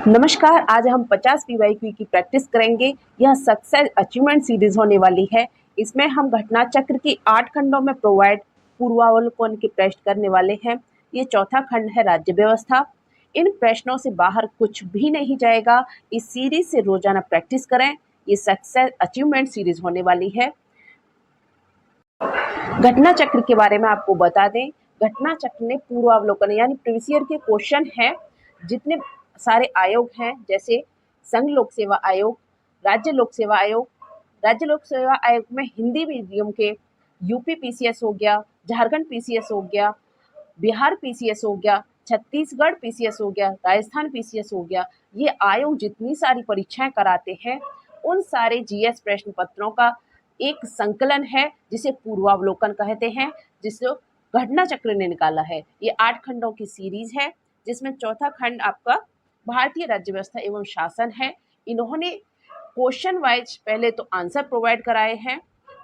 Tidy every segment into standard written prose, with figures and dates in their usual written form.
नमस्कार, आज हम 50 पीवाईक्यू की प्रैक्टिस करेंगे। यह सक्सेस अचीवमेंट सीरीज होने वाली है। इसमें हम घटना चक्र की 8 खंडों में प्रोवाइड पूर्वावलोकन के प्रश्न करने वाले हैं। ये चौथा खंड है राज्य व्यवस्था। इन प्रश्नों से बाहर कुछ भी नहीं जाएगा। इस सीरीज से रोजाना प्रैक्टिस करें। ये सक्सेस अचीवमेंट सीरीज होने वाली है। घटना चक्र के बारे में आपको बता दें, घटना चक्र में पूर्वावलोकन यानी प्रीवियस ईयर के क्वेश्चन हैं। जितने सारे आयोग हैं, जैसे संघ लोक सेवा आयोग, राज्य लोक सेवा आयोग, राज्य लोक सेवा आयोग में हिंदी मीडियम के यूपी पीसीएस हो गया, झारखंड पीसीएस हो गया, बिहार पीसीएस हो गया, छत्तीसगढ़ पीसीएस हो गया, राजस्थान पीसीएस हो गया। ये आयोग जितनी सारी परीक्षाएं कराते हैं, उन सारे जीएस प्रश्न पत्रों का एक संकलन है, जिसे पूर्वावलोकन कहते हैं, जिसे घटना चक्र ने निकाला है। ये 8 खंडों की सीरीज है, जिसमें चौथा खंड आपका भारतीय राज्य व्यवस्था एवं शासन है। इन्होंने क्वेश्चन वाइज पहले तो आंसर प्रोवाइड कराए हैं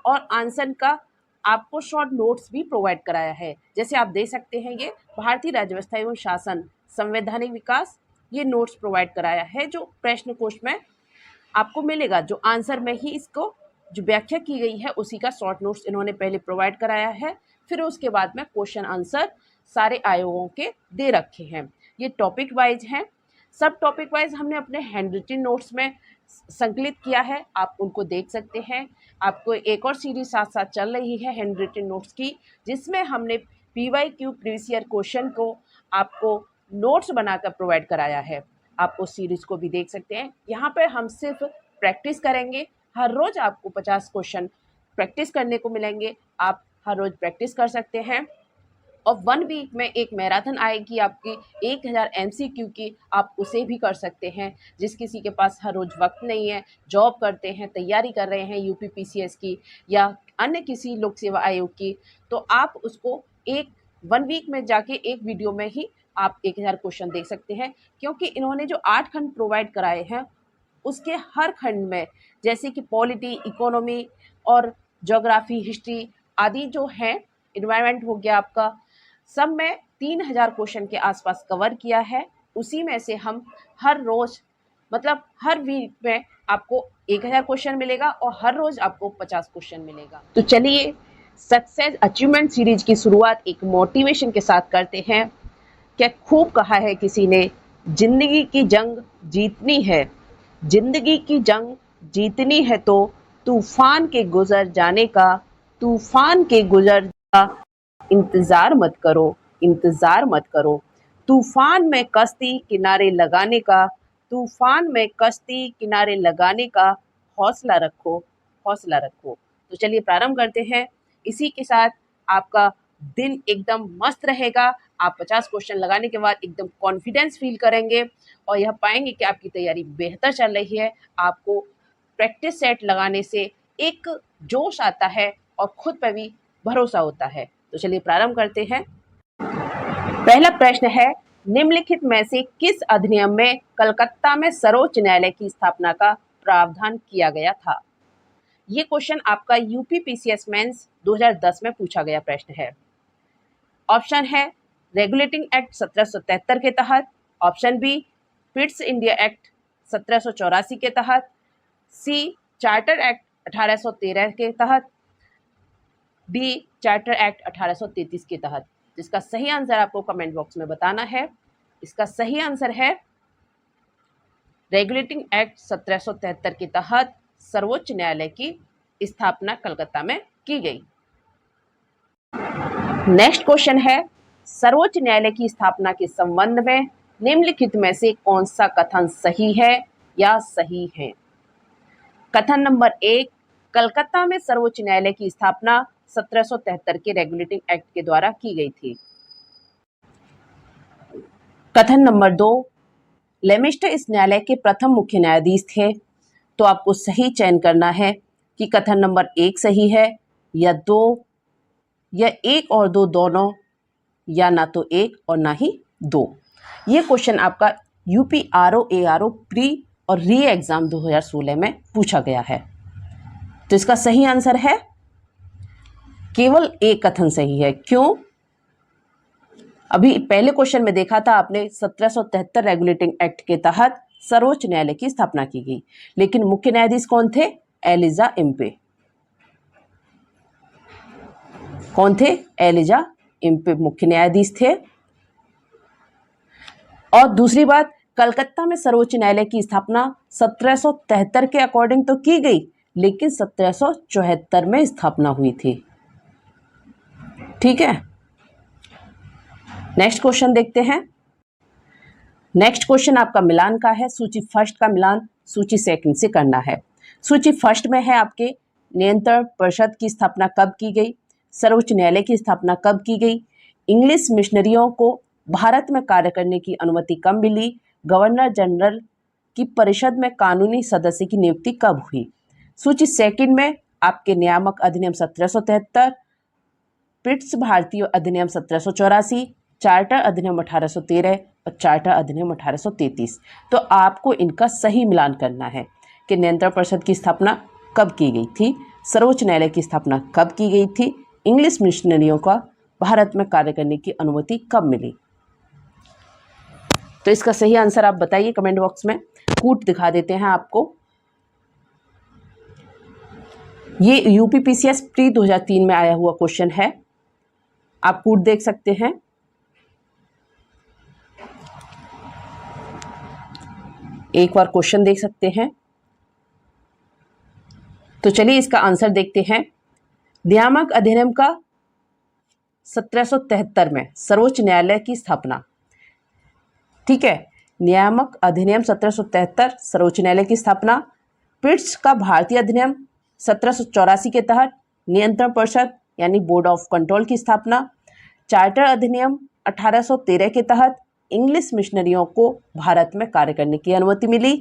और आंसर का आपको शॉर्ट नोट्स भी प्रोवाइड कराया है। जैसे आप देख सकते हैं, ये भारतीय राज्य व्यवस्था एवं शासन संवैधानिक विकास, ये नोट्स प्रोवाइड कराया है, जो प्रश्न कोश में आपको मिलेगा। जो आंसर में ही इसको जो व्याख्या की गई है, उसी का शॉर्ट नोट्स इन्होंने पहले प्रोवाइड कराया है। फिर उसके बाद में क्वेश्चन आंसर सारे आयोगों के दे रखे हैं। ये टॉपिक वाइज हैं। सब टॉपिक वाइज हमने अपने हैंड रिटन नोट्स में संकलित किया है, आप उनको देख सकते हैं। आपको एक और सीरीज साथ साथ चल रही है हैंड रिटन नोट्स की, जिसमें हमने पीवाईक्यू प्रीवियस ईयर क्वेश्चन को आपको नोट्स बनाकर प्रोवाइड कराया है। आप उस सीरीज को भी देख सकते हैं। यहाँ पर हम सिर्फ प्रैक्टिस करेंगे। हर रोज आपको 50 क्वेश्चन प्रैक्टिस करने को मिलेंगे। आप हर रोज प्रैक्टिस कर सकते हैं और 1 वीक में एक मैराथन आएगी आपकी 1000 एमसीक्यू की, आप उसे भी कर सकते हैं। जिस किसी के पास हर रोज वक्त नहीं है, जॉब करते हैं, तैयारी कर रहे हैं यूपी पीसीएस की या अन्य किसी लोक सेवा आयोग की, तो आप उसको 1 वीक में जाके एक वीडियो में ही आप 1000 क्वेश्चन देख सकते हैं। क्योंकि इन्होंने जो 8 खंड प्रोवाइड कराए हैं, उसके हर खंड में जैसे कि पॉलिटी, इकोनॉमी और ज्योग्राफी, हिस्ट्री आदि जो हैं, एनवायरनमेंट हो गया आपका, सब में 3000 क्वेश्चन के आसपास कवर किया है। उसी में से हम हर रोज मतलब हर वीक में आपको 1000 क्वेश्चन मिलेगा और हर रोज आपको 50 क्वेश्चन मिलेगा। तो चलिए सक्सेस अचीवमेंट सीरीज की शुरुआत एक मोटिवेशन के साथ करते हैं। क्या खूब कहा है किसी ने, जिंदगी की जंग जीतनी है, जिंदगी की जंग जीतनी है तो तूफान के गुजर जाने का, तूफान के गुजर का इंतजार मत करो, इंतजार मत करो। तूफान में कश्ती किनारे लगाने का, तूफान में कश्ती किनारे लगाने का हौसला रखो, हौसला रखो। तो चलिए प्रारंभ करते हैं। इसी के साथ आपका दिन एकदम मस्त रहेगा। आप 50 क्वेश्चन लगाने के बाद एकदम कॉन्फिडेंस फील करेंगे और यह पाएंगे कि आपकी तैयारी बेहतर चल रही है। आपको प्रैक्टिस सेट लगाने से एक जोश आता है और खुद पर भी भरोसा होता है। तो चलिए प्रारंभ करते हैं। पहला प्रश्न है, निम्नलिखित में से किस अधिनियम में कलकत्ता में सर्वोच्च न्यायालय की स्थापना का प्रावधान किया गया था? ये क्वेश्चन आपका यूपी पीसीएस मेंस 2010 में पूछा गया प्रश्न है। ऑप्शन है रेगुलेटिंग एक्ट 1773 के तहत, option B Pitt's India Act 1784 के तहत, सी चार्टर एक्ट 1813 के तहत, डी चार्टर एक्ट 1833 के तहत। जिसका सही आंसर आपको कमेंट बॉक्स में बताना है। इसका सही आंसर है रेगुलेटिंग एक्ट 1773 के तहत सर्वोच्च न्यायालय की स्थापना कलकत्ता में की गई। नेक्स्ट क्वेश्चन है, सर्वोच्च न्यायालय की स्थापना के संबंध में निम्नलिखित में से कौन सा कथन सही है या सही है? कथन नंबर 1, कलकत्ता में सर्वोच्च न्यायालय की स्थापना 1773 के रेगुलेटिंग एक्ट के द्वारा की गई थी। कथन नंबर 2, लेमिस्टर इस न्यायालय के प्रथम मुख्य न्यायाधीश थे। तो आपको सही चयन करना है कि कथन नंबर 1 सही है या 2 या 1 और 2 दोनों, या ना तो 1 और ना ही 2। ये क्वेश्चन आपका यूपी आरओ एआरओ प्री और री एग्जाम 2016 में पूछा गया है। तो इसका सही आंसर है केवल एक कथन सही है। क्यों? अभी पहले क्वेश्चन में देखा था आपने 1773 रेगुलेटिंग एक्ट के तहत सर्वोच्च न्यायालय की स्थापना की गई। लेकिन मुख्य न्यायाधीश कौन थे? Elijah Impey. कौन थे? एलिजा इम्पे मुख्य न्यायाधीश थे। और दूसरी बात, कलकत्ता में सर्वोच्च न्यायालय की स्थापना 1773 के अकॉर्डिंग तो की गई, लेकिन 1774 में स्थापना हुई थी। ठीक है, नेक्स्ट क्वेश्चन देखते हैं। नेक्स्ट क्वेश्चन आपका मिलान का है। सूची फर्स्ट का मिलान सूची सेकंड से करना है। सूची फर्स्ट में है आपके नियंत्रण परिषद की स्थापना कब की गई, सर्वोच्च न्यायालय की स्थापना कब की गई, इंग्लिश मिशनरियों को भारत में कार्य करने की अनुमति कब मिली, गवर्नर जनरल की परिषद में कानूनी सदस्य की नियुक्ति कब हुई। सूची सेकंड में आपके नियामक अधिनियम 1773, पिट्स भारतीय अधिनियम 1784, चार्टर अधिनियम 1813 और चार्टर अधिनियम 1833। तो आपको इनका सही मिलान करना है कि नियंत्रण परिषद की स्थापना कब की गई थी, सर्वोच्च न्यायालय की स्थापना कब की गई थी, इंग्लिश मिशनरियों का भारत में कार्य करने की अनुमति कब मिली। तो इसका सही आंसर आप बताइए कमेंट बॉक्स में। कूट दिखा देते हैं आपको। ये यूपीपीसीएस प्री 2003 में आया हुआ क्वेश्चन है, आप कूट देख सकते हैं। एक बार क्वेश्चन देख सकते हैं। तो चलिए इसका आंसर देखते हैं। नियामक अधिनियम का 1773 में सर्वोच्च न्यायालय की स्थापना। ठीक है, नियामक अधिनियम 1773 सर्वोच्च न्यायालय की स्थापना। पिट्स का भारतीय अधिनियम 1784 के तहत नियंत्रण परिषद यानी बोर्ड ऑफ कंट्रोल की स्थापना। चार्टर अधिनियम 1813 के तहत इंग्लिश मिशनरियों को भारत में कार्य करने की अनुमति मिली।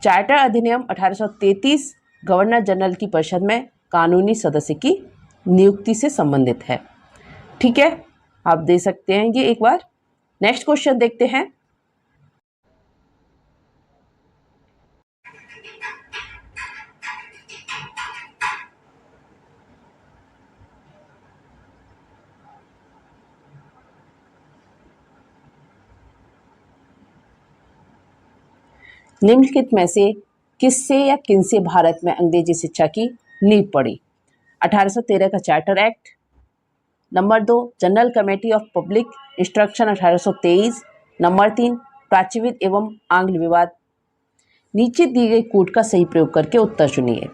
चार्टर अधिनियम 1833 गवर्नर जनरल की परिषद में कानूनी सदस्य की नियुक्ति से संबंधित है। ठीक है, आप दे सकते हैं ये एक बार। नेक्स्ट क्वेश्चन देखते हैं। निम्नलिखित में से किससे या किनसे भारत में अंग्रेजी शिक्षा की नींव पड़ी। 1813 का charter act. Number 2, general committee of public instruction 1823। Number 3, प्राच्यविद एवं आंग्ल विवाद। नीचे दी गई कूट का सही प्रयोग करके उत्तर चुनिए।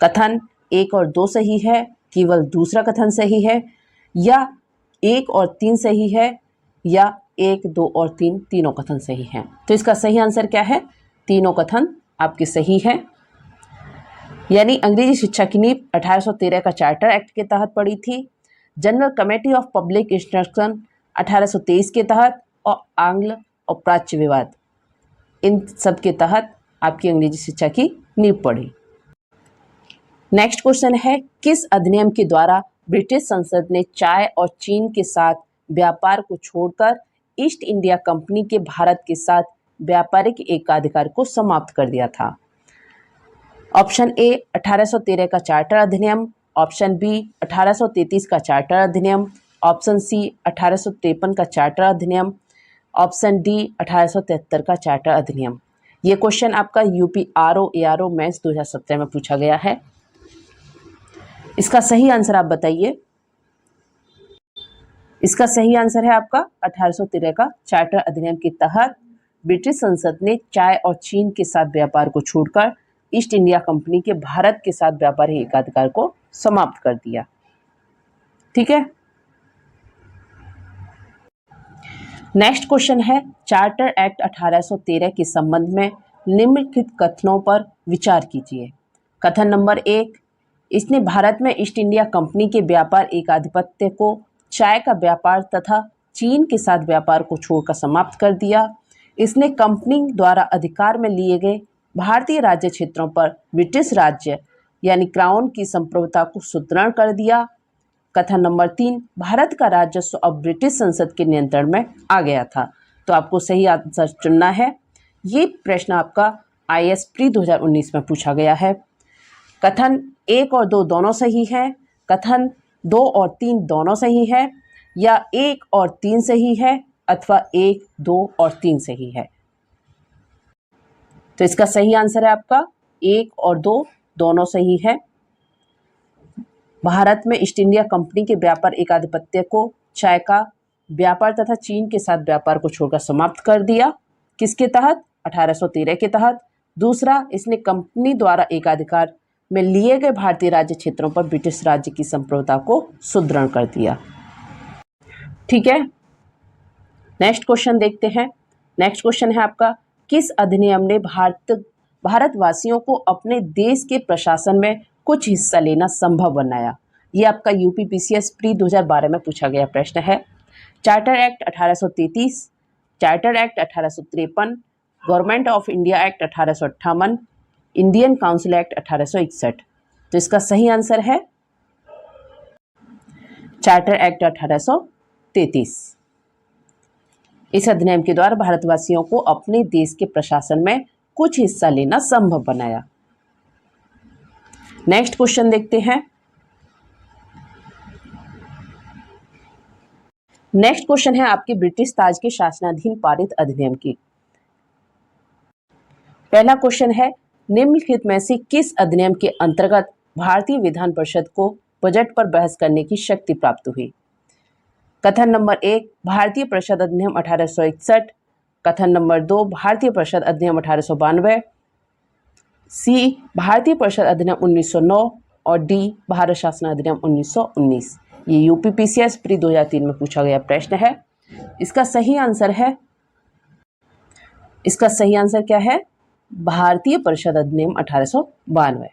कथन 1 और 2 सही है, केवल दूसरा कथन सही है, या 1 और 3 सही है, या 1, 2 और 3 तीनों कथन सही हैं। तो इसका सही आंसर क्या है? तीनों कथन आपके सही हैं। यानी अंग्रेजी शिक्षा की नींव 1813 का चार्टर एक्ट के तहत पड़ी थी, general committee of public instruction 1823 के तहत, और आंग्ल और प्राच्य विवाद, इन सब के तहत आपकी अंग्रेजी शिक्षा की नींव पड़ी। नेक्स्ट क्वेश्चन है, किस अधिनियम के द्वारा ब्रिटिश संसद ने चाय और चीन के साथ व्यापार को छोड़कर ईस्ट इंडिया कंपनी के भारत के साथ व्यापारिक एकाधिकार को समाप्त कर दिया था। ऑप्शन ए 1813 का चार्टर अधिनियम, ऑप्शन बी 1833 का चार्टर अधिनियम, ऑप्शन सी 1853 का चार्टर अधिनियम, ऑप्शन डी 1873 का चार्टर अधिनियम। ये क्वेश्चन आपका यूपी आरओ एआरओ मेंस 2017 में पूछा गया है। इसका सही आंसर आप बताइए। इसका सही आंसर है आपका 1813 का चार्टर अधिनियम के तहत ब्रिटिश संसद ने चाय और चीन के साथ व्यापार को छोड़कर ईस्ट इंडिया कंपनी के भारत के साथ व्यापारिक एकाधिकार को समाप्त कर दिया। ठीक है, नेक्स्ट क्वेश्चन है, चार्टर एक्ट 1813 के संबंध में निम्नलिखित कथनों पर विचार कीजिए। कथन नंबर 1, इसने भारत में ईस्ट इंडिया कंपनी के व्यापार एकाधिपत्य को चाय का व्यापार तथा चीन के साथ व्यापार को छोड़कर समाप्त कर दिया। इसने कंपनी द्वारा अधिकार में लिए गए भारतीय राज्य क्षेत्रों पर ब्रिटिश राज्य यानी क्राउन की संप्रभुता को सुदृढ़ कर दिया। कथन नंबर 3, भारत का राजस्व अब ब्रिटिश संसद के नियंत्रण में आ गया था। तो आपको सही आंसर चुनना है। ये प्रश्न आपका आईएएस प्री 2019 में पूछा गया है। कथन 1 और 2 दोनों सही हैं, कथन 2 और 3 दोनों सही है, या 1 और 3 सही है, अथवा 1, 2 और 3 सही है। तो इसका सही आंसर है आपका 1 और 2 दोनों सही है। भारत में ईस्ट इंडिया कंपनी के व्यापार एकाधिपत्य को चाय का व्यापार तथा चीन के साथ व्यापार को छोड़कर समाप्त कर दिया। किसके तहत? 1813 के तहत। दूसरा, इसने कंपनी द्वारा एकाधिकार में लिए गए भारतीय राज्य क्षेत्रों पर ब्रिटिश राज्य की संप्रभुता को सुदृढ़ कर दिया। ठीक है, नेक्स्ट क्वेश्चन देखते हैं। नेक्स्ट क्वेश्चन है आपका, किस अधिनियम ने भारतवासियों को अपने देश के प्रशासन में कुछ हिस्सा लेना संभव बनाया? ये आपका यूपीपीसीएस प्री 2012 में पूछा गया प्रश्न है। Charter act 1833, charter act 1853, government of India act 1858, Indian Council act 1861। तो इसका सही आंसर है चार्टर एक्ट 1833। इस अधिनियम के द्वारा भारतवासियों को अपने देश के प्रशासन में कुछ हिस्सा लेना संभव बनाया। नेक्स्ट क्वेश्चन देखते हैं। नेक्स्ट क्वेश्चन है आपके ब्रिटिश ताज के शासनाधीन पारित अधिनियम की। पहला क्वेश्चन है, निम्नलिखित में से किस अधिनियम के अंतर्गत भारतीय विधान परिषद को बजट पर बहस करने की शक्ति प्राप्त हुई? कथन नंबर 1, भारतीय परिषद अधिनियम 1861। कथन नंबर 2, भारतीय परिषद अधिनियम 1892। सी, भारतीय परिषद अधिनियम 1909 और डी, भारत शासन अधिनियम 1919। ये यूपीपीसीएस प्री 2003 में पूछा गया प्रश्न है। इसका सही आंसर क्या है? भारतीय परिषद अधिनियम 1892।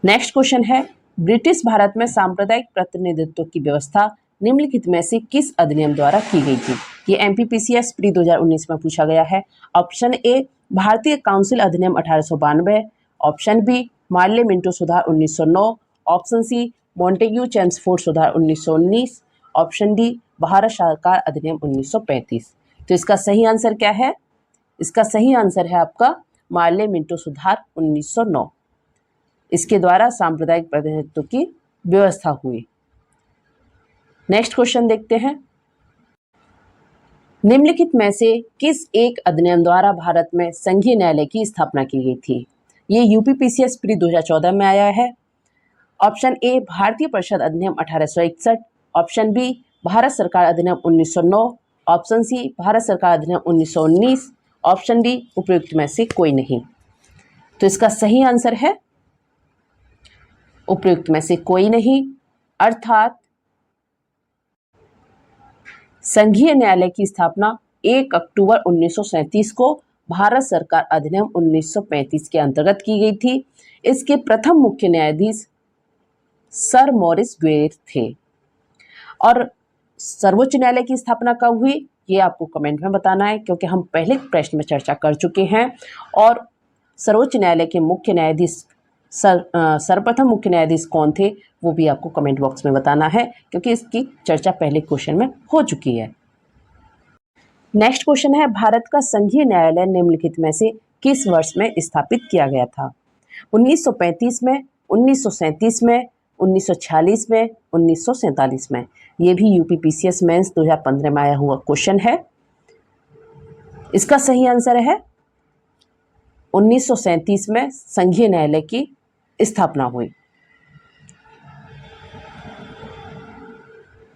नेक्स्ट क्वेश्चन है, ब्रिटिश भारत में सांप्रदायिक प्रतिनिधित्व की व्यवस्था निम्नलिखित में से किस अधिनियम द्वारा की गई थी? ये एमपीपीसीएस प्री 2019 में पूछा गया है। ऑप्शन ए, भारतीय काउंसिल अधिनियम 1892। ऑप्शन बी, मार्ले मिंटो सुधार 1909। ऑप्शन सी, मॉन्टेग्यू चेम्सफोर्ड सुधार 1919। ऑप्शन डी, भारत सरकार अधिनियम 1935। तो इसका सही आंसर क्या है? इसका सही आंसर है आपका मार्ले मिंटो सुधार 1909। इसके द्वारा सांप्रदायिक प्रतिनिधित्व की व्यवस्था हुई। नेक्स्ट क्वेश्चन देखते हैं। निम्नलिखित में से किस एक अधिनियम द्वारा भारत में संघीय न्यायालय की स्थापना की गई थी? ये यूपीपीसीएस प्री 2014 में आया है। ऑप्शन ए, भारतीय परिषद अधिनियम 1861। ऑप्शन बी, भारत सरकार अधिनियम 1909। ऑप्शन सी, भारत सरकार अधिनियम 1919। ऑप्शन डी, उपयुक्त में से कोई नहीं। तो इसका सही आंसर है उपयुक्त में से कोई नहीं, अर्थात संघीय न्यायालय की स्थापना 1 अक्टूबर 1937 को भारत सरकार अधिनियम 1935 के अंतर्गत की गई थी। इसके प्रथम मुख्य न्यायाधीश सर मॉरिस ग्वेर थे। और सर्वोच्च न्यायालय की स्थापना कब हुई, ये आपको कमेंट में बताना है, क्योंकि हम पहले प्रश्न में चर्चा कर चुके हैं। और सर्वोच्च न्यायालय के मुख्य न्यायाधीश सर्वप्रथम मुख्य न्यायाधीश कौन थे, वो भी आपको कमेंट बॉक्स में बताना है, क्योंकि इसकी चर्चा पहले क्वेश्चन में हो चुकी है। नेक्स्ट क्वेश्चन है, भारत का संघीय न्यायालय निम्नलिखित में से किस वर्ष में स्थापित किया गया था? 1935 में, 1937 में, 1946 में, 1947 में। ये भी यूपीपीसीएस मेंस 2015 में आया हुआ क्वेश्चन है। इसका सही आंसर है 1937 में संघीय न्यायालय की स्थापना हुई।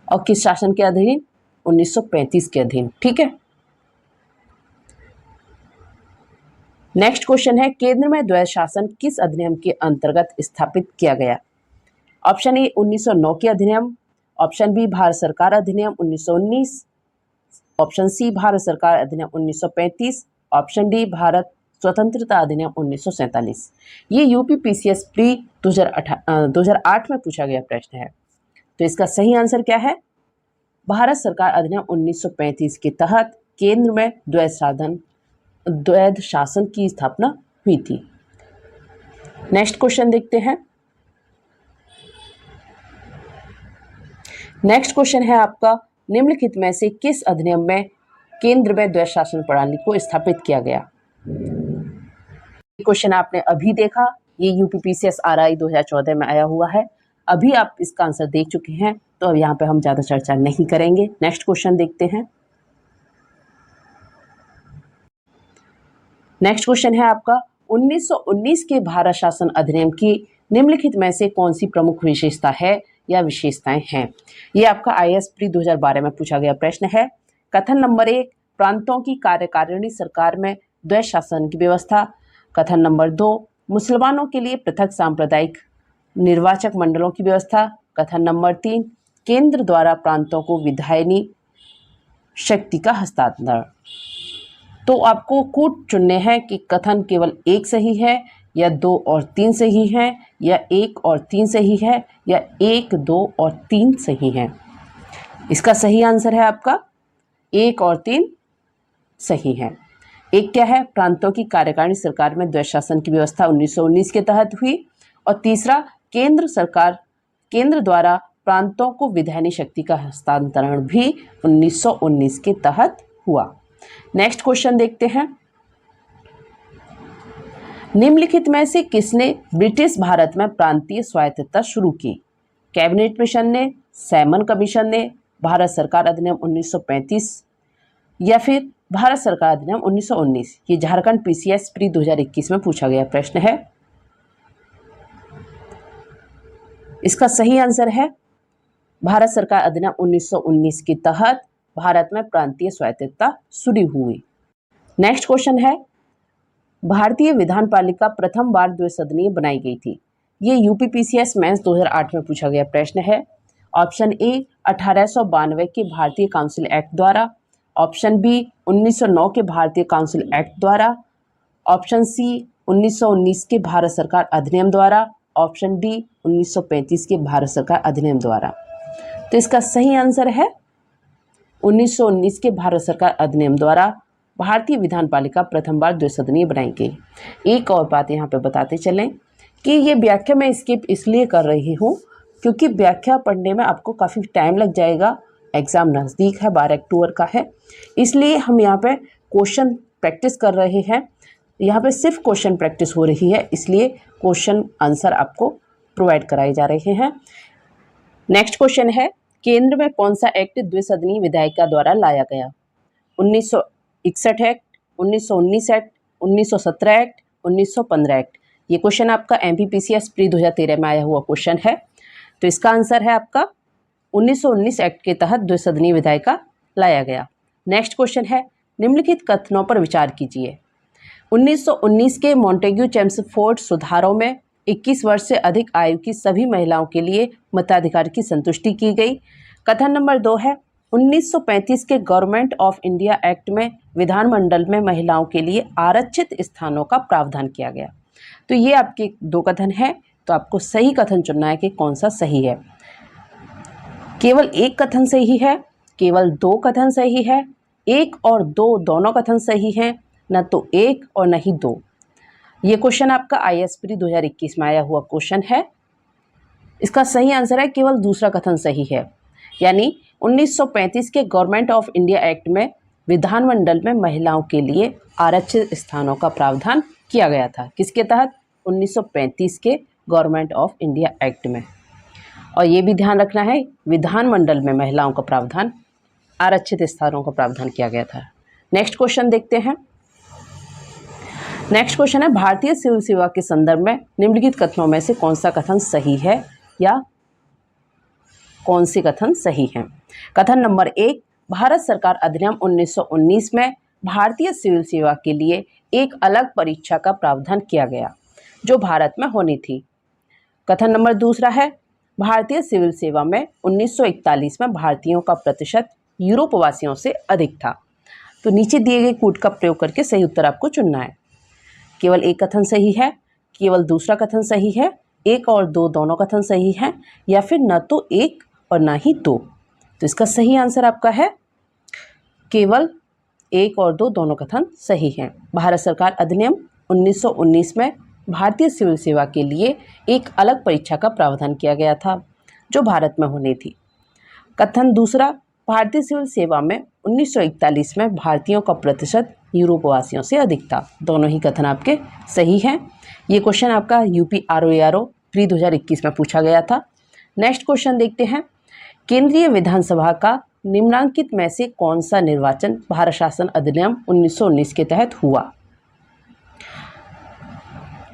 और किस शासन के अधीन? 1935 के अधीन। ठीक है। नेक्स्ट क्वेश्चन है, केंद्र में द्वैध शासन किस अधिनियम के अंतर्गत स्थापित किया गया? ऑप्शन ए, 1909 के अधिनियम। ऑप्शन बी, भारत सरकार अधिनियम 1919। ऑप्शन सी, भारत सरकार अधिनियम 1935। ऑप्शन डी, भारत स्वतंत्रता अधिनियम 1947। ये यूपीपीसीएस प्री 2008 में पूछा गया प्रश्न है। तो इसका सही आंसर क्या है? भारत सरकार अधिनियम 1935 के तहत केंद्र में द्वैध शासन की स्थापना हुई थी। नेक्स्ट क्वेश्चन देखते हैं। नेक्स्ट क्वेश्चन है आपका, निम्नलिखित में से किस अधिनियम में केंद्र में द्वैध शासन प्रणाली को स्थापित किया गया? क्वेश्चन आपने अभी देखा, ये यूपीपीसीएस आरआई 2014 में आया हुआ है। अभी आप इसका आंसर देख चुके हैं, तो अब यहाँ पे हम ज़्यादा चर्चा नहीं करेंगे। नेक्स्ट क्वेश्चन देखते हैं। नेक्स्ट क्वेश्चन है आपका 1919 के भारत शासन अधिनियम की निम्नलिखित में से कौन सी प्रमुख विशेषता है या विशेषताएं हैं। ये आपका IAS प्री 2012 में पूछा गया प्रश्न है। कथन नंबर 1, प्रांतों की कार्यकारिणी सरकार में द्वैध शासन की व्यवस्था। कथन नंबर 2, मुसलमानों के लिए पृथक सांप्रदायिक निर्वाचक मंडलों की व्यवस्था। कथन नंबर 3, केंद्र द्वारा प्रांतों को विधायनी शक्ति का हस्तांतरण। तो आपको कूट चुनने हैं कि कथन केवल एक सही है या 2 और 3 सही है या 1 और 3 सही है या 1, 2 और 3 सही है। इसका सही आंसर है आपका 1 और 3 सही है। एक क्या है, प्रांतों की कार्यकारिणी सरकार में द्वैध शासन की व्यवस्था 1919 के तहत हुई। और तीसरा, केंद्र द्वारा प्रांतों को विधायनी शक्ति का हस्तांतरण भी 1919 के तहत हुआ। नेक्स्ट क्वेश्चन देखते हैं। निम्नलिखित में से किसने ब्रिटिश भारत में प्रांतीय स्वायत्तता शुरू की। कैबिनेट मिशन ने, सैमन कमीशन ने, भारत सरकार अधिनियम 1935 या फिर भारत सरकार अधिनियम 1919। ये झारखंड PCS प्री 2021 में पूछा गया प्रश्न है। इसका सही आंसर है भारत सरकार अधिनियम 1919 के तहत भारत में प्रांतीय स्वायत्तता शुरू हुई। नेक्स्ट क्वेश्चन है, भारतीय विधान पालिका प्रथम बार द्विसदनीय बनाई गई थी। ये UPPCS मेंस 2008 में पूछा गया प्रश्न है। ऑप्शन ए 1892 के भारतीय काउंसिल एक्ट द्वारा, ऑप्शन बी 1909 के भारतीय काउंसिल एक्ट द्वारा, ऑप्शन सी 1919 के भारत सरकार अधिनियम द्वारा, ऑप्शन डी 1935 के भारत सरकार अधिनियम द्वारा। तो इसका सही आंसर है 1919 के भारत सरकार अधिनियम द्वारा भारतीय विधान पालिका प्रथम बार द्विसदनीय बनाई गई। एक और बात यहाँ पे बताते चलें कि ये व्याख्या मैं स्किप इसलिए कर रही हूँ क्योंकि व्याख्या पढ़ने में आपको काफ़ी टाइम लग जाएगा। एग्ज़ाम नज़दीक है, 12 अक्टूबर का है, इसलिए हम यहाँ पे क्वेश्चन प्रैक्टिस कर रहे हैं। यहाँ पे सिर्फ क्वेश्चन प्रैक्टिस हो रही है, इसलिए क्वेश्चन आंसर आपको प्रोवाइड कराए जा रहे हैं। नेक्स्ट क्वेश्चन है, केंद्र में कौन सा एक्ट द्विसदनीय विधायिका द्वारा लाया गया। 1961 एक्ट, 1919 एक्ट, 1917 एक्ट, 1915 एक्ट। ये क्वेश्चन आपका MPPCS प्री 2013 में आया हुआ क्वेश्चन है। तो इसका आंसर है आपका 1919 एक्ट के तहत द्विसदनीय विधायिका लाया गया। नेक्स्ट क्वेश्चन है, निम्नलिखित कथनों पर विचार कीजिए। 1919 के मॉन्टेग्यू चेम्सफोर्ड सुधारों में 21 वर्ष से अधिक आयु की सभी महिलाओं के लिए मताधिकार की संतुष्टि की गई। कथन नंबर 2 है, 1935 के गवर्नमेंट ऑफ इंडिया एक्ट में विधानमंडल में महिलाओं के लिए आरक्षित स्थानों का प्रावधान किया गया। तो ये आपके 2 कथन हैं, तो आपको सही कथन चुनना है कि कौन सा सही है। केवल एक कथन सही है, केवल 2 कथन सही है, 1 और 2 दोनों कथन सही हैं, न तो 1 और न ही 2। ये क्वेश्चन आपका IAS प्री 2021 में आया हुआ क्वेश्चन है। इसका सही आंसर है केवल दूसरा कथन सही है, यानी 1935 के गवर्नमेंट ऑफ इंडिया एक्ट में विधानमंडल में महिलाओं के लिए आरक्षित स्थानों का प्रावधान किया गया था। किसके तहत? 1935 के गवर्नमेंट ऑफ इंडिया एक्ट में। और ये भी ध्यान रखना है, विधानमंडल में महिलाओं का प्रावधान, आरक्षित स्थानों का प्रावधान किया गया था। नेक्स्ट क्वेश्चन देखते हैं। नेक्स्ट क्वेश्चन है, भारतीय सिविल सेवा के संदर्भ में निम्नलिखित कथनों में से कौन सा कथन सही है या कौन से कथन सही हैं। कथन नंबर 1, भारत सरकार अधिनियम 1919 में भारतीय सिविल सेवा के लिए एक अलग परीक्षा का प्रावधान किया गया जो भारत में होनी थी। कथन नंबर 2 है, भारतीय सिविल सेवा में 1941 में भारतीयों का प्रतिशत यूरोपवासियों से अधिक था। तो नीचे दिए गए कूट का प्रयोग करके सही उत्तर आपको चुनना है। केवल एक कथन सही है, केवल दूसरा कथन सही है, 1 और 2 दोनों कथन सही हैं, या फिर न तो 1 और ना ही 2। तो इसका सही आंसर आपका है केवल 1 और 2 दोनों कथन सही हैं। भारत सरकार अधिनियम 1919 में भारतीय सिविल सेवा के लिए एक अलग परीक्षा का प्रावधान किया गया था जो भारत में होनी थी। कथन 2, भारतीय सिविल सेवा में 1941 में भारतीयों का प्रतिशत यूरोपवासियों से अधिक था। दोनों ही कथन आपके सही हैं। ये क्वेश्चन आपका UP ROARO प्री 2021 में पूछा गया था। नेक्स्ट क्वेश्चन देखते हैं, केंद्रीय विधानसभा का निम्नांकित में से कौन सा निर्वाचन भारत शासन अधिनियम 1919 के तहत हुआ।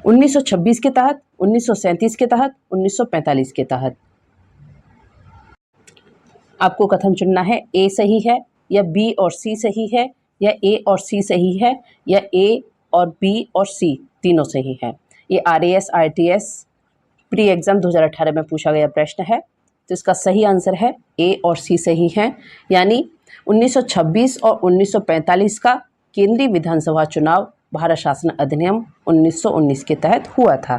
1926 के तहत, 1937 के तहत, 1945 के तहत। आपको कथन चुनना है, ए सही है या बी और सी सही है, या ए और सी सही है, या ए और बी और सी तीनों सही है। ये RAS RTS प्री एग्जाम 2018 में पूछा गया प्रश्न है। तो इसका सही आंसर है ए और सी सही है, यानी 1926 और 1945 का केंद्रीय विधानसभा चुनाव भारत शासन अधिनियम 1919 के तहत हुआ था।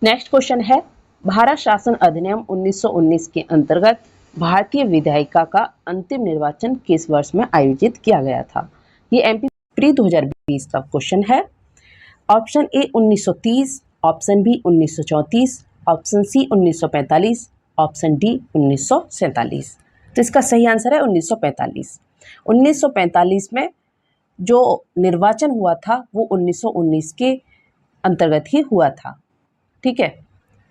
नेक्स्ट क्वेश्चन है, भारत शासन अधिनियम 1919 के अंतर्गत भारतीय विधायिका का अंतिम निर्वाचन किस वर्ष में आयोजित किया गया था? ये MP प्री 2020 का क्वेश्चन है। Option A 1930, option B 1934, option C 1945, option D 1947। तो इसका सही आंसर है 1945। 1945 में जो निर्वाचन हुआ था वो 1919 के अंतर्गत ही हुआ था। ठीक है,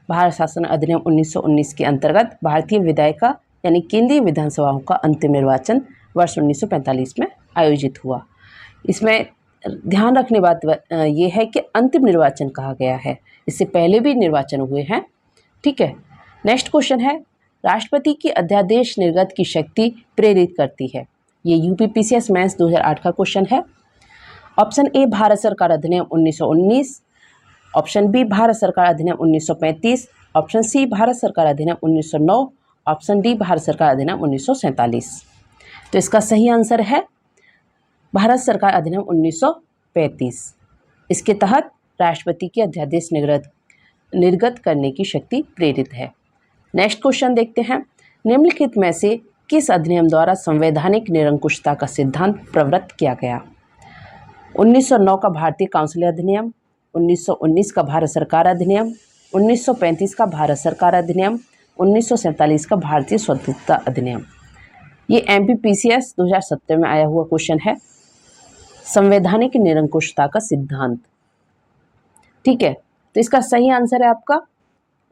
भारत शासन अधिनियम 1919 के अंतर्गत भारतीय विधायिका यानी केंद्रीय विधानसभाओं का अंतिम निर्वाचन वर्ष 1945 में आयोजित हुआ। इसमें ध्यान रखने बात ये है कि अंतिम निर्वाचन कहा गया है, इससे पहले भी निर्वाचन हुए हैं। ठीक है, नेक्स्ट क्वेश्चन है, राष्ट्रपति की अध्यादेश निर्गत की शक्ति प्रेरित करती है? ये UPPCS मेंस 2008 का क्वेश्चन है। ऑप्शन ए भारत सरकार अधिनियम 1919, ऑप्शन बी भारत सरकार अधिनियम 1935, ऑप्शन सी भारत सरकार अधिनियम 1909, ऑप्शन डी भारत सरकार अधिनियम 1947। तो इसका सही आंसर है भारत सरकार अधिनियम 1935। इसके तहत राष्ट्रपति की अध्यादेश निर्गत करने की शक्ति प्रेरित है। नेक्स्ट क्वेश्चन देखते हैं, निम्नलिखित में से किस अधिनियम द्वारा संवैधानिक निरंकुशता का सिद्धांत प्रवृत्त किया गया? 1909 का भारतीय काउंसिल अधिनियम, 1919 का भारत सरकार अधिनियम, 1935 का भारत सरकार अधिनियम, 1947 का भारतीय स्वतंत्रता अधिनियम। ये MPPCS 2017 में आया हुआ क्वेश्चन है, संवैधानिक निरंकुशता का सिद्धांत। ठीक है, तो इसका सही आंसर है आपका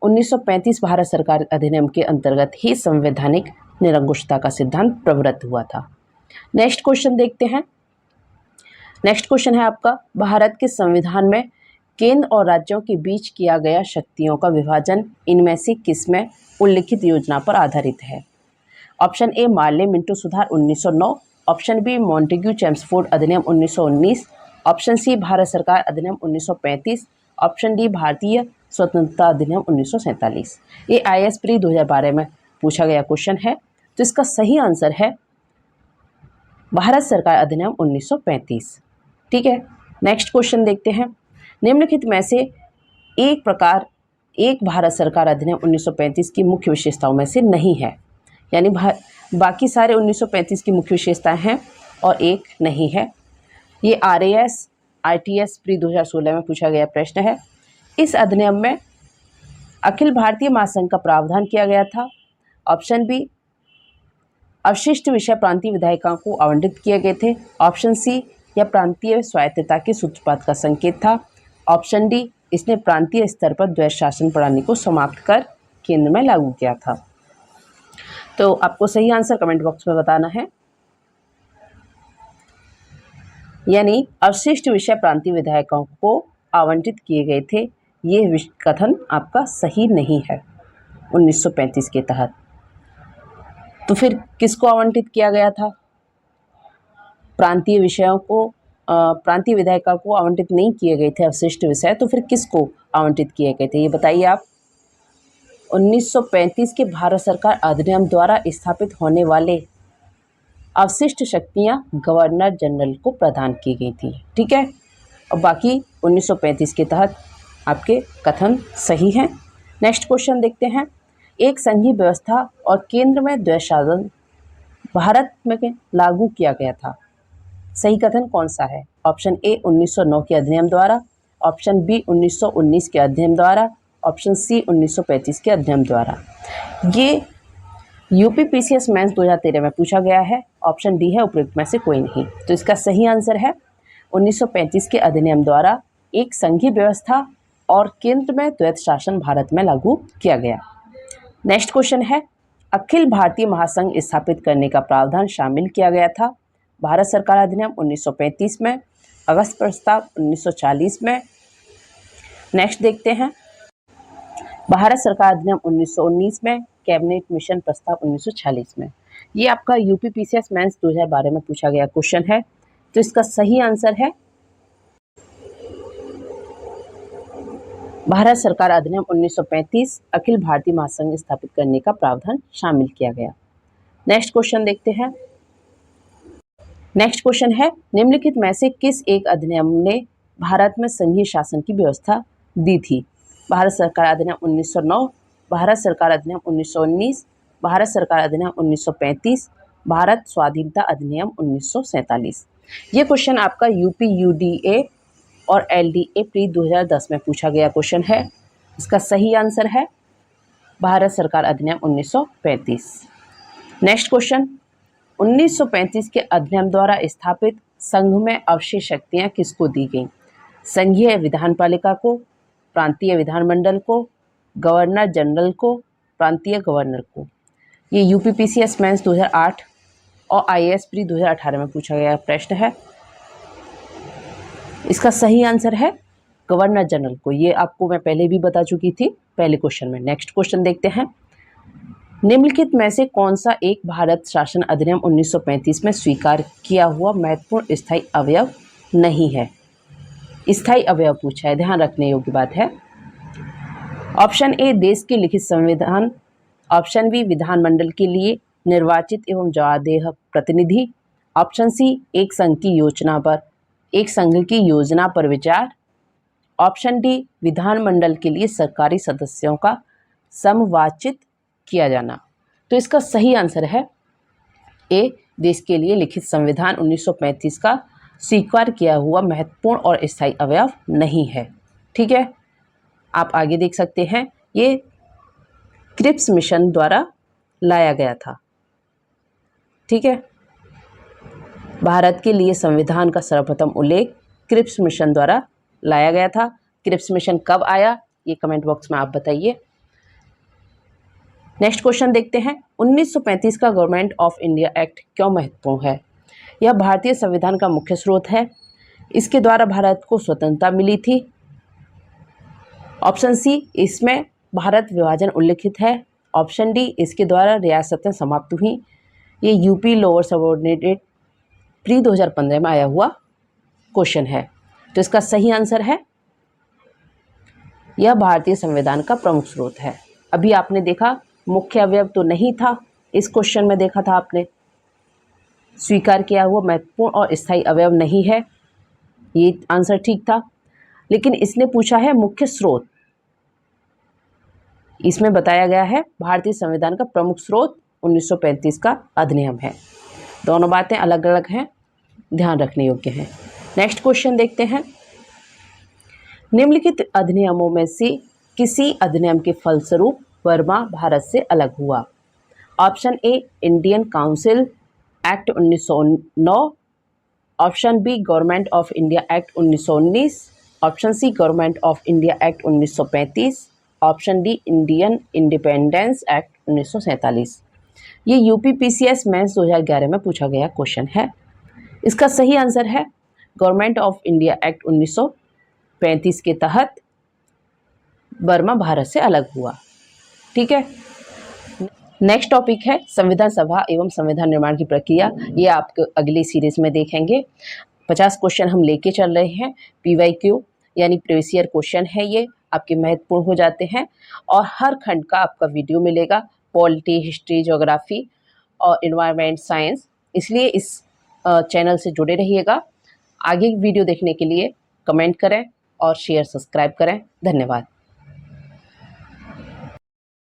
1935 भारत सरकार अधिनियम के अंतर्गत ही संवैधानिक निरंकुशता का सिद्धांत प्रवृत्त हुआ था। नेक्स्ट क्वेश्चन देखते हैं। नेक्स्ट क्वेश्चन है आपका, भारत के संविधान में केंद्र और राज्यों के बीच किया गया शक्तियों का विभाजन इनमें से किसमें उल्लिखित योजना पर आधारित है? ऑप्शन ए मार्ले मिंटो सुधार 1909, ऑप्शन बी मॉन्टेग्यू चेम्सफोर्ड अधिनियम 1919, ऑप्शन सी भारत सरकार अधिनियम 1935, ऑप्शन डी भारतीय स्वतंत्रता अधिनियम 1947। ये IAS प्री 2012 में पूछा गया क्वेश्चन है। तो इसका सही आंसर है भारत सरकार अधिनियम 1935। ठीक है, नेक्स्ट क्वेश्चन देखते हैं, निम्नलिखित में से एक भारत सरकार अधिनियम 1935 की मुख्य विशेषताओं में से नहीं है, यानी बाकी सारे 1935 की मुख्य विशेषताएं हैं और एक नहीं है। ये RAS RTS प्री 2016 में पूछा गया प्रश्न है। इस अधिनियम में अखिल भारतीय महासंघ का प्रावधान किया गया था। ऑप्शन बी अवशिष्ट विषय प्रांतीय विधायिकाओं को आवंटित किए गए थे। ऑप्शन सी यह प्रांतीय स्वायत्तता के सूत्रपात का संकेत था। ऑप्शन डी इसने प्रांतीय स्तर पर द्वैध शासन प्रणाली को समाप्त कर केंद्र में लागू किया था। तो आपको सही आंसर कमेंट बॉक्स में बताना है, यानी अवशिष्ट विषय प्रांतीय विधायकों को आवंटित किए गए थे, ये कथन आपका सही नहीं है 1935 के तहत। तो फिर किसको आवंटित किया गया था? प्रांतीय विषयों को, प्रांतीय विधायिका को आवंटित नहीं किए गए थे अवशिष्ट विषय, तो फिर किसको आवंटित किए गए थे ये बताइए आप। 1935 के भारत सरकार अधिनियम द्वारा स्थापित होने वाले अवशिष्ट शक्तियां गवर्नर जनरल को प्रदान की गई थी। ठीक है, और बाकी 1935 के तहत आपके कथन सही हैं। नेक्स्ट क्वेश्चन देखते हैं, एक संघीय व्यवस्था और केंद्र में द्वैध शासन भारत में लागू किया गया था, सही कथन कौन सा है? ऑप्शन ए 1909 के अधिनियम द्वारा, ऑप्शन बी 1919 के अधिनियम द्वारा, ऑप्शन सी 1935 के अधिनियम द्वारा। ये UPPCS मेंस 2013 में पूछा गया है। ऑप्शन डी है उपयुक्त में से कोई नहीं। तो इसका सही आंसर है 1935 के अधिनियम द्वारा एक संघीय व्यवस्था और केंद्र में द्वैध शासन भारत में लागू किया गया। नेक्स्ट क्वेश्चन है, अखिल भारतीय महासंघ स्थापित करने का प्रावधान शामिल किया गया था भारत सरकार अधिनियम 1935 में, अगस्त प्रस्ताव 1940 में, नेक्स्ट देखते हैं, भारत सरकार अधिनियम 1919 में, कैबिनेट मिशन प्रस्ताव 1946 में। ये आपका यूपीपीसीएस मेंस 2012 में पूछा गया क्वेश्चन है। तो इसका सही आंसर है भारत सरकार अधिनियम 1935, अखिल भारतीय महासंघ स्थापित करने का प्रावधान शामिल किया गया। नेक्स्ट क्वेश्चन देखते हैं। नेक्स्ट क्वेश्चन है, निम्नलिखित में से किस एक अधिनियम ने भारत में संघीय शासन की व्यवस्था दी थी? भारत सरकार अधिनियम 1909, भारत सरकार अधिनियम 1919, भारत सरकार अधिनियम 1935, भारत स्वाधीनता अधिनियम 1947। ये क्वेश्चन आपका यूपी यूडीए और एलडीए प्री 2010 में पूछा गया क्वेश्चन है। इसका सही आंसर है भारत सरकार अधिनियम 1935। नेक्स्ट क्वेश्चन, 1935 के अधिनियम द्वारा स्थापित संघ में अवशेष शक्तियाँ किसको दी गईं? संघीय विधानपालिका को, प्रांतीय विधानमंडल को, गवर्नर जनरल को, प्रांतीय गवर्नर को। ये यूपीपीसीएस मेंस 2008 और आईएएस प्री 2018 में पूछा गया प्रश्न है। इसका सही आंसर है गवर्नर जनरल को। ये आपको मैं पहले भी बता चुकी थी पहले क्वेश्चन में। नेक्स्ट क्वेश्चन देखते हैं, निम्नलिखित में से कौन सा एक भारत शासन अधिनियम 1935 में स्वीकार किया हुआ महत्वपूर्ण स्थायी अवयव नहीं है? स्थायी अवयव पूछा है, ध्यान रखने योग्य बात है। ऑप्शन ए देश के लिखित संविधान, ऑप्शन बी विधानमंडल के लिए निर्वाचित एवं जवाबदेह प्रतिनिधि, ऑप्शन सी एक संघ की योजना पर विचार, ऑप्शन डी विधानमंडल के लिए सरकारी सदस्यों का समवाचित किया जाना। तो इसका सही आंसर है ए, देश के लिए लिखित संविधान 1935 का स्वीकार किया हुआ महत्वपूर्ण और स्थायी अवयव नहीं है। ठीक है, आप आगे देख सकते हैं, ये क्रिप्स मिशन द्वारा लाया गया था। ठीक है, भारत के लिए संविधान का सर्वप्रथम उल्लेख क्रिप्स मिशन द्वारा लाया गया था। क्रिप्स मिशन कब आया, ये कमेंट बॉक्स में आप बताइए। नेक्स्ट क्वेश्चन देखते हैं, 1935 का गवर्नमेंट ऑफ इंडिया एक्ट क्यों महत्वपूर्ण है? यह भारतीय संविधान का मुख्य स्रोत है। इसके द्वारा भारत को स्वतंत्रता मिली थी। ऑप्शन सी, इसमें भारत विभाजन उल्लिखित है। ऑप्शन डी, इसके द्वारा रियासतें समाप्त हुई। ये यूपी लोअर सबऑर्डिनेटेड प्री 2015 में आया हुआ क्वेश्चन है। तो इसका सही आंसर है यह भारतीय संविधान का प्रमुख स्रोत है। अभी आपने देखा मुख्य अवयव तो नहीं था, इस क्वेश्चन में देखा था आपने स्वीकार किया हुआ महत्वपूर्ण और स्थायी अवयव नहीं है, ये आंसर ठीक था। लेकिन इसने पूछा है मुख्य स्रोत, इसमें बताया गया है भारतीय संविधान का प्रमुख स्रोत 1935 का अधिनियम है। दोनों बातें अलग अलग हैं, ध्यान रखने योग्य हैं। नेक्स्ट क्वेश्चन देखते हैं, निम्नलिखित अधिनियमों में से किसी अधिनियम के फलस्वरूप बर्मा भारत से अलग हुआ? Option A Indian Council Act 1909, option B Government of India Act 1919, option C Government of India Act 1935, option D Indian Independence Act 1947। ये यूपीपीसीएस मेंस 2011 में पूछा गया क्वेश्चन है। इसका सही आंसर है गवर्नमेंट ऑफ इंडिया एक्ट 1935 के तहत बर्मा भारत से अलग हुआ। ठीक है, नेक्स्ट टॉपिक है संविधान सभा एवं संविधान निर्माण की प्रक्रिया। ये आप अगली सीरीज में देखेंगे। 50 क्वेश्चन हम लेके चल रहे हैं। पीवाईक्यू यानी प्रीवियस ईयर क्वेश्चन है, ये आपके महत्वपूर्ण हो जाते हैं और हर खंड का आपका वीडियो मिलेगा, पॉलिटी, हिस्ट्री, ज्योग्राफी और इन्वायरमेंट साइंस। इसलिए इस चैनल से जुड़े रहिएगा। आगे वीडियो देखने के लिए कमेंट करें और शेयर सब्सक्राइब करें। धन्यवाद।